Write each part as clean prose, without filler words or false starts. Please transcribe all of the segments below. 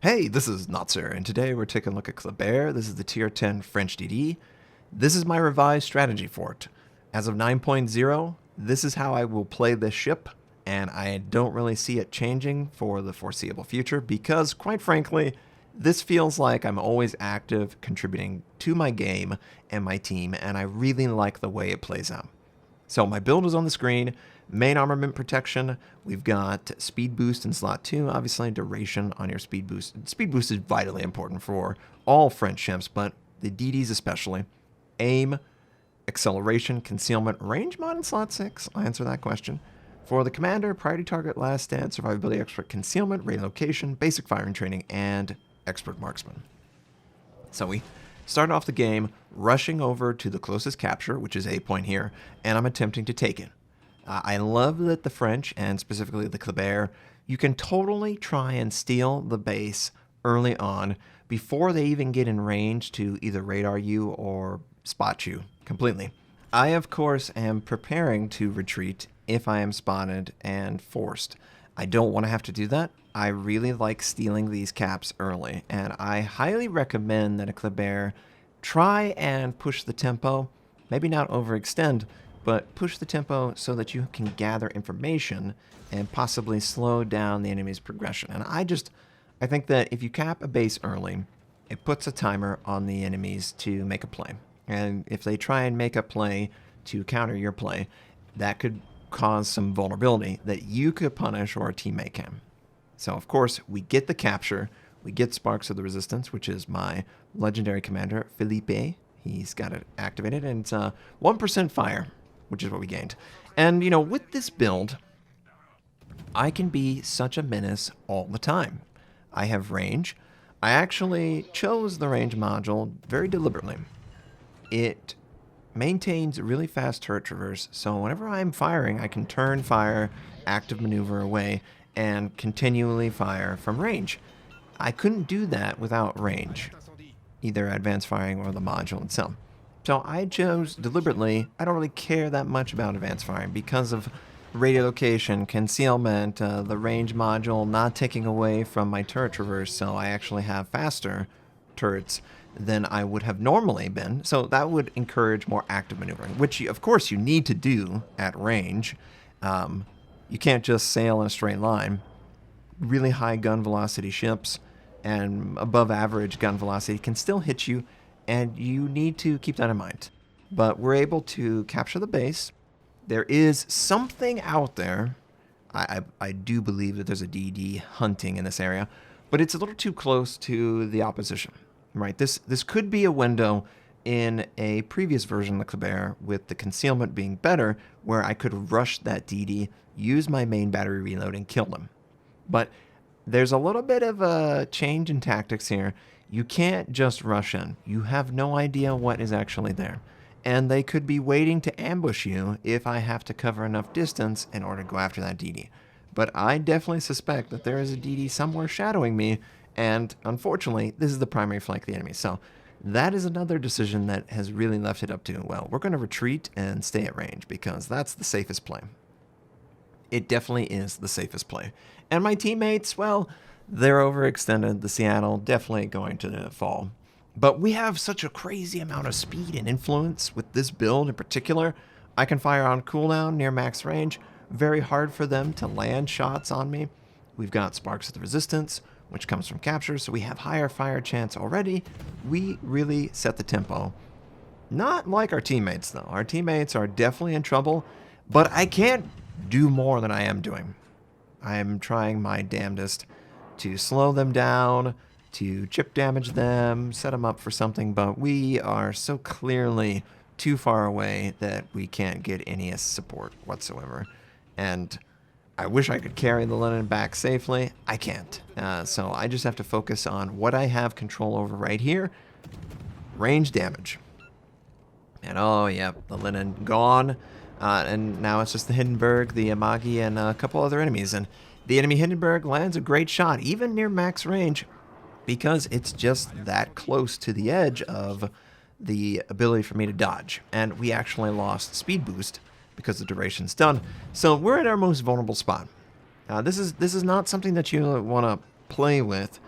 Hey, this is Notser, and today we're taking a look at Kleber. This is the Tier 10 French DD. This is my revised strategy for it. As of 9.0, this is how I will play this ship, and I don't really see it changing for the foreseeable future because, quite frankly, this feels like I'm always active, contributing to my game and my team, and I really like the way it plays out. So my build is on the screen. Main armament protection. We've got speed boost in slot 2. Obviously, duration on your speed boost. Speed boost is vitally important for all French ships, but the DDs especially. Aim, acceleration, concealment, range mod in slot 6. I'll answer that question. For the commander, priority target, last stand, survivability expert, concealment, relocation, basic firing training, and expert marksman. So we start off the game rushing over to the closest capture, which is A point here, and I'm attempting to take it. I love that the French, and specifically the Kleber, you can totally try and steal the base early on before they even get in range to either radar you or spot you completely. I, of course, am preparing to retreat if I am spotted and forced. I don't want to have to do that. I really like stealing these caps early, and I highly recommend that a Kleber try and push the tempo, maybe not overextend, but push the tempo so that you can gather information and possibly slow down the enemy's progression. And I think that if you cap a base early, it puts a timer on the enemies to make a play. And if they try and make a play to counter your play, that could cause some vulnerability that you could punish or a teammate can. So, of course, we get the capture. We get Sparks of the Resistance, which is my legendary commander, Philippe. He's got it activated, and it's 1% fire, which is what we gained. And, with this build, I can be such a menace all the time. I have range. I actually chose the range module very deliberately. It maintains really fast turret traverse, so whenever I'm firing, I can turn fire, active maneuver away, and continually fire from range. I couldn't do that without range, either advanced firing or the module itself. So I chose deliberately, I don't really care that much about advanced firing because of radiolocation, concealment, the range module not taking away from my turret traverse, so I actually have faster turrets than I would have normally been. So that would encourage more active maneuvering, which of course you need to do at range. You can't just sail in a straight line. Really high gun velocity ships and above average gun velocity can still hit you, and you need to keep that in mind. But we're able to capture the base. There is something out there. I do believe that there's a DD hunting in this area, but it's a little too close to the opposition, right? This could be a window in a previous version of the Kleber with the concealment being better, where I could rush that DD, use my main battery reload, and kill them. But there's a little bit of a change in tactics here. You can't just rush in. You have no idea what is actually there. And they could be waiting to ambush you if I have to cover enough distance in order to go after that DD. But I definitely suspect that there is a DD somewhere shadowing me, and unfortunately, this is the primary flank of the enemy. So that is another decision that has really left it up to, well, we're going to retreat and stay at range because that's the safest play. It definitely is the safest play. And my teammates, well, they're overextended. The Seattle definitely going to fall. But we have such a crazy amount of speed and influence with this build in particular. I can fire on cooldown near max range. Very hard for them to land shots on me. We've got Sparks of the Resistance, which comes from capture, so we have higher fire chance already. We really set the tempo. Not like our teammates, though. Our teammates are definitely in trouble, but I can't do more than I am doing. I am trying my damnedest to slow them down, to chip damage them, set them up for something, but we are so clearly too far away that we can't get any support whatsoever. And I wish I could carry the linen back safely. I can't. So I just have to focus on what I have control over right here. Range damage. And oh, yeah, the linen gone. And now it's just the Hindenburg, the Amagi, and a couple other enemies. And the enemy Hindenburg lands a great shot, even near max range, because it's just that close to the edge of the ability for me to dodge. And we actually lost speed boost because the duration's done. So we're at our most vulnerable spot. This is not something that you want to play with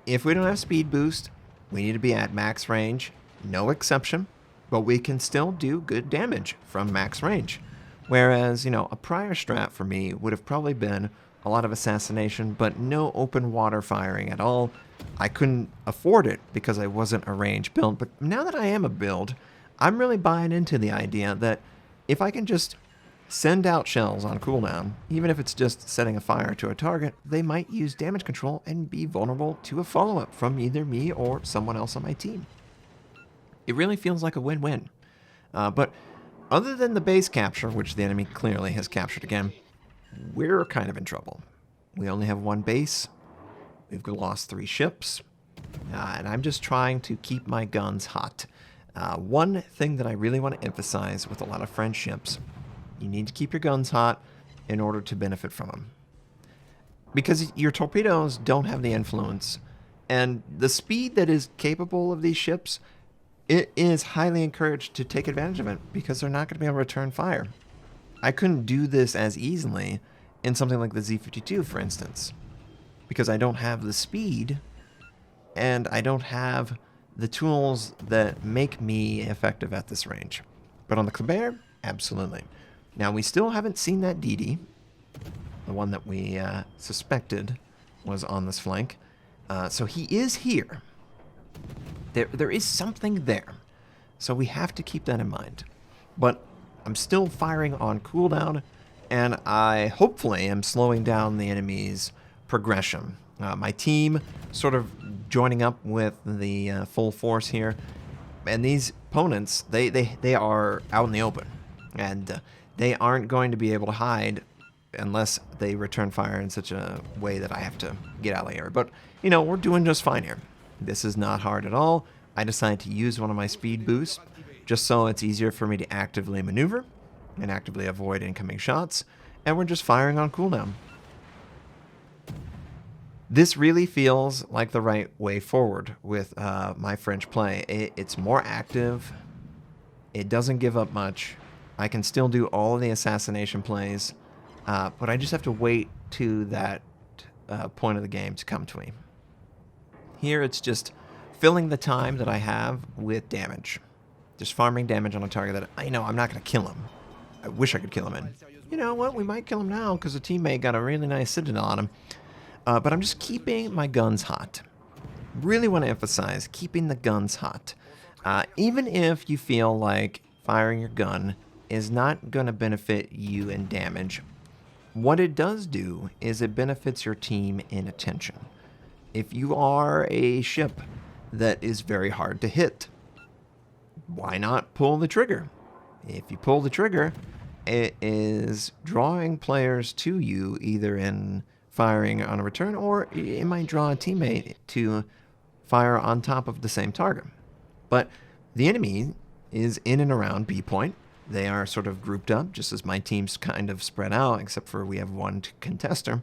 If we don't have speed boost, we need to be at max range, no exception, but we can still do good damage from max range. Whereas, a prior strat for me would have probably been a lot of assassination, but no open water firing at all. I couldn't afford it because I wasn't a range build, but now that I am a build, I'm really buying into the idea that if I can just send out shells on cooldown, even if it's just setting a fire to a target, they might use damage control and be vulnerable to a follow-up from either me or someone else on my team. It really feels like a win-win. But other than the base capture, which the enemy clearly has captured again, we're kind of in trouble. We only have one base. We've lost 3 ships. And I'm just trying to keep my guns hot. One thing that I really want to emphasize with a lot of French ships, you need to keep your guns hot in order to benefit from them. Because your torpedoes don't have the influence. And the speed that is capable of these ships, it is highly encouraged to take advantage of it because they're not going to be able to return fire. I couldn't do this as easily in something like the Z-52, for instance, because I don't have the speed and I don't have the tools that make me effective at this range. But on the Kleber, absolutely. Now, we still haven't seen that DD, the one that we suspected was on this flank. So he is here. There is something there. So we have to keep that in mind. But I'm still firing on cooldown, and I hopefully am slowing down the enemy's progression. My team sort of joining up with the full force here, and these opponents, they are out in the open, and they aren't going to be able to hide unless they return fire in such a way that I have to get out of here. But, we're doing just fine here. This is not hard at all. I decided to use one of my speed boosts just so it's easier for me to actively maneuver and actively avoid incoming shots, and we're just firing on cooldown. This really feels like the right way forward with my French play. It's more active. It doesn't give up much. I can still do all of the assassination plays, but I just have to wait to that point of the game to come to me. Here it's just filling the time that I have with damage. Just farming damage on a target that I know I'm not going to kill him. I wish I could kill him in. You know what? We might kill him now because a teammate got a really nice citadel on him. But I'm just keeping my guns hot. Really want to emphasize keeping the guns hot. Even if you feel like firing your gun is not going to benefit you in damage, what it does do is it benefits your team in attention. If you are a ship that is very hard to hit, why not pull the trigger? If you pull the trigger, it is drawing players to you, either in firing on a return, or it might draw a teammate to fire on top of the same target. But the enemy is in and around B point. They are sort of grouped up, just as my team's kind of spread out, except for we have one contester.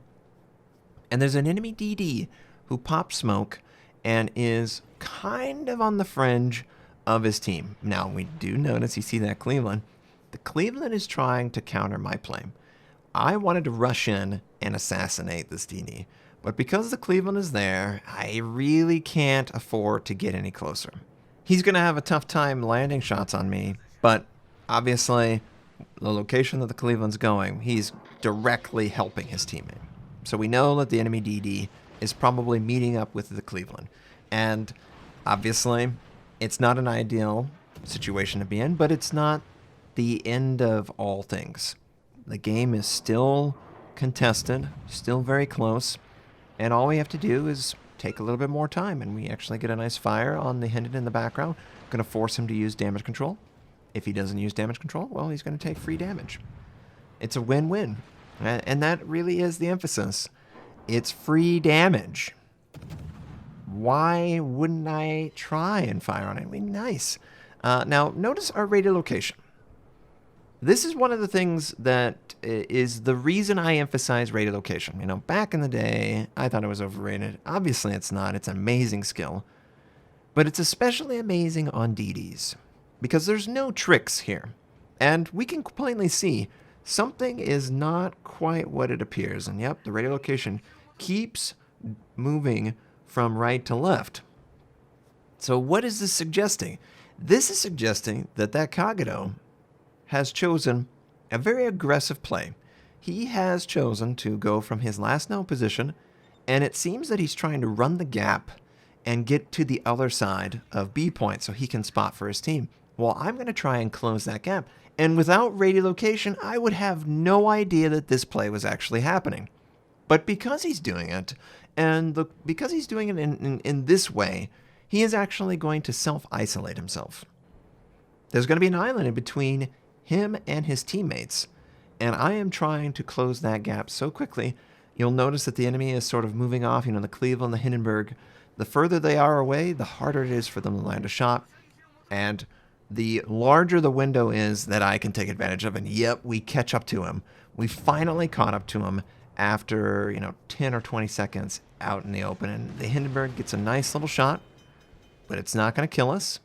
And there's an enemy DD who pops smoke and is kind of on the fringe of his team. Now, we do notice, you see that Cleveland. The Cleveland is trying to counter my play. I wanted to rush in and assassinate this DD, but because the Cleveland is there, I really can't afford to get any closer. He's going to have a tough time landing shots on me, but obviously, the location that the Cleveland's going, he's directly helping his teammate. So we know that the enemy DD is probably meeting up with the Cleveland. And obviously, it's not an ideal situation to be in, but it's not the end of all things. The game is still contested, still very close, and all we have to do is take a little bit more time, and we actually get a nice fire on the Hendon in the background. Going to force him to use damage control. If he doesn't use damage control, well, he's going to take free damage. It's a win-win, and that really is the emphasis. It's free damage. Why wouldn't I try and fire on it? I mean, nice. Now, notice our radio location. This is one of the things that is the reason I emphasize radio location. Back in the day, I thought it was overrated. Obviously, it's not. It's an amazing skill. But it's especially amazing on DDs, because there's no tricks here. And we can plainly see something is not quite what it appears. And yep, the radio location keeps moving from right to left. So what is this suggesting? This is suggesting that Kagado has chosen a very aggressive play. He has chosen to go from his last known position, and it seems that he's trying to run the gap and get to the other side of B point so he can spot for his team. Well, I'm going to try and close that gap. And without radiolocation, I would have no idea that this play was actually happening. But because he's doing it, and because he's doing it in this way, he is actually going to self-isolate himself. There's going to be an island in between him and his teammates, and I am trying to close that gap so quickly. You'll notice that the enemy is sort of moving off, the Kleber and the Hindenburg. The further they are away, the harder it is for them to land a shot, and the larger the window is that I can take advantage of. And yep, we catch up to him. We finally caught up to him after, 10 or 20 seconds out in the open, and the Hindenburg gets a nice little shot, but it's not going to kill us.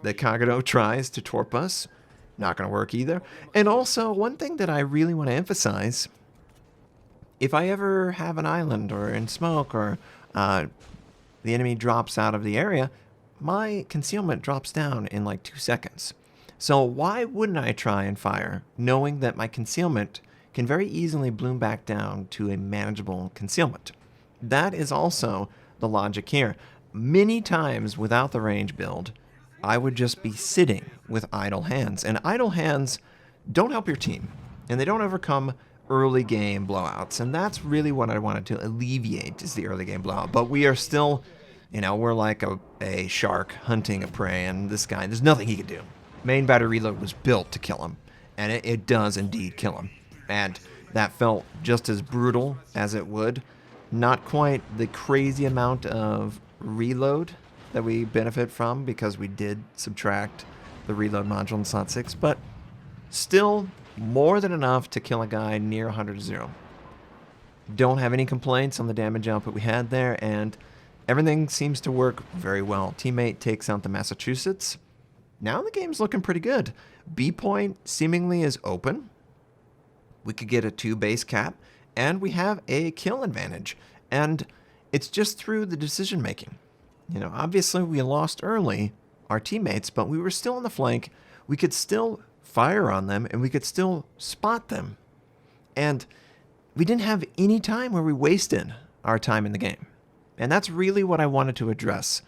The Kagado tries to torp us. Not going to work either. And also, one thing that I really want to emphasize, if I ever have an island or in smoke or the enemy drops out of the area, my concealment drops down in like 2 seconds. So why wouldn't I try and fire, knowing that my concealment can very easily bloom back down to a manageable concealment? That is also the logic here. Many times without the range build, I would just be sitting with idle hands. And idle hands don't help your team, and they don't overcome early game blowouts. And that's really what I wanted to alleviate, is the early game blowout. But we are still, we're like a shark hunting a prey, and this guy, there's nothing he can do. Main battery reload was built to kill him, and it does indeed kill him. And that felt just as brutal as it would. Not quite the crazy amount of reload that we benefit from, because we did subtract the reload module in slot 6, but still more than enough to kill a guy near 100-0. Don't have any complaints on the damage output we had there, and everything seems to work very well. Teammate takes out the Massachusetts. Now the game's looking pretty good. B point seemingly is open. We could get a 2 base cap, and we have a kill advantage. And it's just through the decision making. Obviously we lost early, our teammates, but we were still on the flank. We could still fire on them, and we could still spot them. And we didn't have any time where we wasted our time in the game. And that's really what I wanted to address.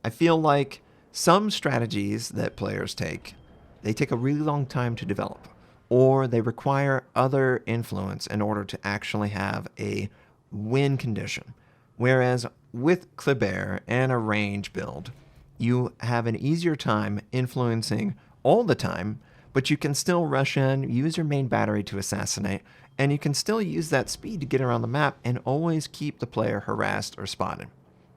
I feel like some strategies that players take, they take a really long time to develop, or they require other influence in order to actually have a win condition. Whereas with Kleber and a range build, you have an easier time influencing all the time, but you can still rush in, use your main battery to assassinate, and you can still use that speed to get around the map and always keep the player harassed or spotted.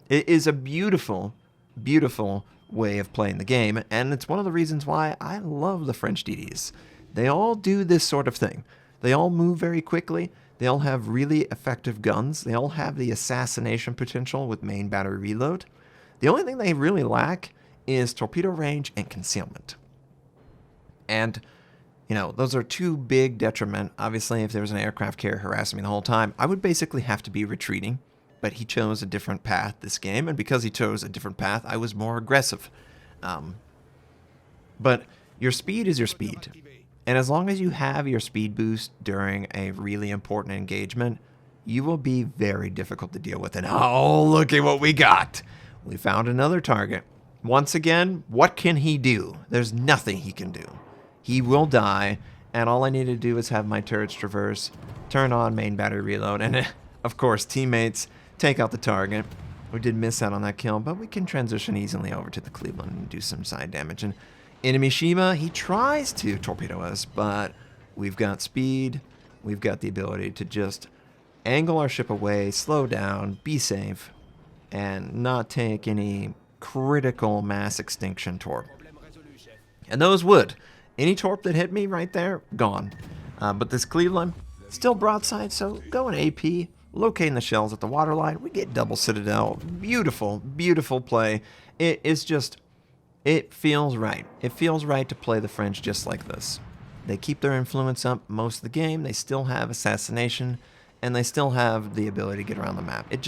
It is a beautiful, beautiful way of playing the game, and it's one of the reasons why I love the French DDs. They all do this sort of thing. They all move very quickly. They all have really effective guns. They all have the assassination potential with main battery reload. The only thing they really lack is torpedo range and concealment. And, those are two big detriment. Obviously, if there was an aircraft carrier harassing me the whole time, I would basically have to be retreating. But he chose a different path this game, and because he chose a different path, I was more aggressive. But your speed is your speed. And as long as you have your speed boost during a really important engagement, you will be very difficult to deal with. And oh, look at what we got. We found another target. Once again, what can he do? There's nothing he can do. He will die, and all I need to do is have my turrets traverse, turn on main battery reload, and of course, teammates take out the target. We did miss out on that kill, but we can transition easily over to the Cleveland and do some side damage. And enemy Shima, he tries to torpedo us, but we've got speed. We've got the ability to just angle our ship away, slow down, be safe, and not take any critical mass extinction torp. And those would. Any torp that hit me right there, gone. But this Cleveland, still broadside, so going AP, locating the shells at the waterline, we get double Citadel. Beautiful, beautiful play. It is just, it feels right. It feels right to play the French just like this. They keep their influence up most of the game. They still have assassination, and they still have the ability to get around the map. It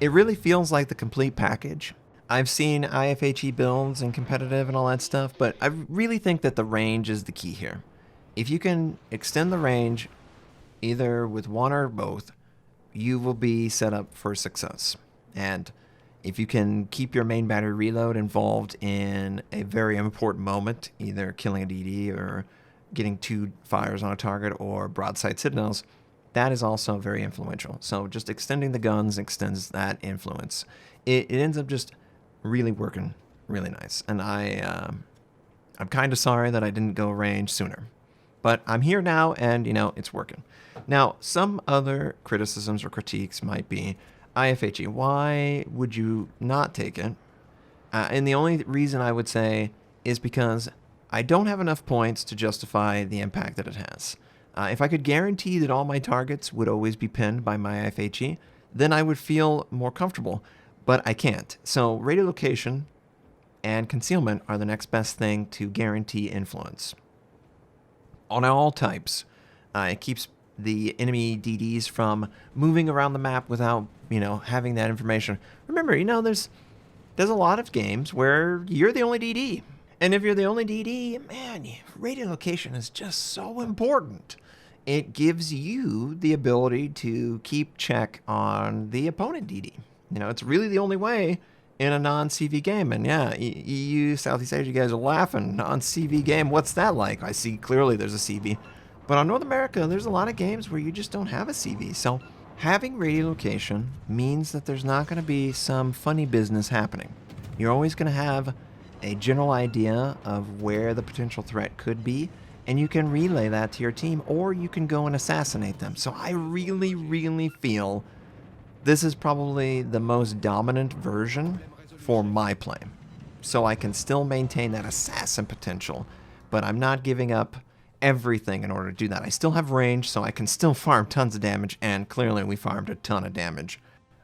It really feels like the complete package. I've seen IFHE builds and competitive and all that stuff, but I really think that the range is the key here. If you can extend the range, either with one or both, you will be set up for success. And if you can keep your main battery reload involved in a very important moment, either killing a DD or getting 2 fires on a target or broadside citadels, that is also very influential. So just extending the guns extends that influence. It ends up just really working really nice. And I'm kind of sorry that I didn't go range sooner. But I'm here now, and, it's working. Now, some other criticisms or critiques might be, IFHE, why would you not take it? And the only reason I would say is because I don't have enough points to justify the impact that it has. If I could guarantee that all my targets would always be pinned by my IFHE, then I would feel more comfortable, but I can't. So radiolocation and concealment are the next best thing to guarantee influence. On all types, it keeps the enemy DDs from moving around the map without, having that information. Remember, there's a lot of games where you're the only DD. And if you're the only DD, man, radiolocation is just so important. It gives you the ability to keep check on the opponent DD. It's really the only way in a non-CV game. And yeah, EU, Southeast Asia guys are laughing. Non-CV game, what's that like? I see clearly there's a CV. But on North America, there's a lot of games where you just don't have a CV. So having radiolocation means that there's not going to be some funny business happening. You're always going to have a general idea of where the potential threat could be, and you can relay that to your team, or you can go and assassinate them. So I really, really feel this is probably the most dominant version for my play. So I can still maintain that assassin potential, but I'm not giving up everything in order to do that. I still have range, so I can still farm tons of damage, and clearly we farmed a ton of damage.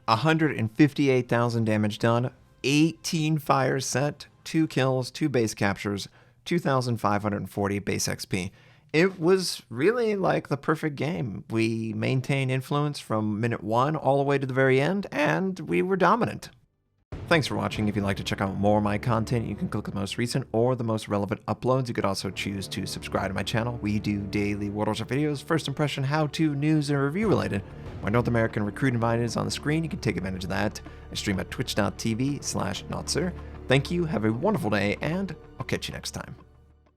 158,000 damage done, 18 fires set, 2 kills, 2 base captures, 2,540 base XP. It was really like the perfect game. We maintained influence from minute 1 all the way to the very end, and we were dominant. Thanks for watching. If you'd like to check out more of my content, you can click the most recent or the most relevant uploads. You could also choose to subscribe to my channel. We do daily World War videos, first impression, how-to, news, and review related. My North American recruit invite is on the screen. You can take advantage of that. I stream at twitch.tv/Notser. Thank you, have a wonderful day, and I'll catch you next time.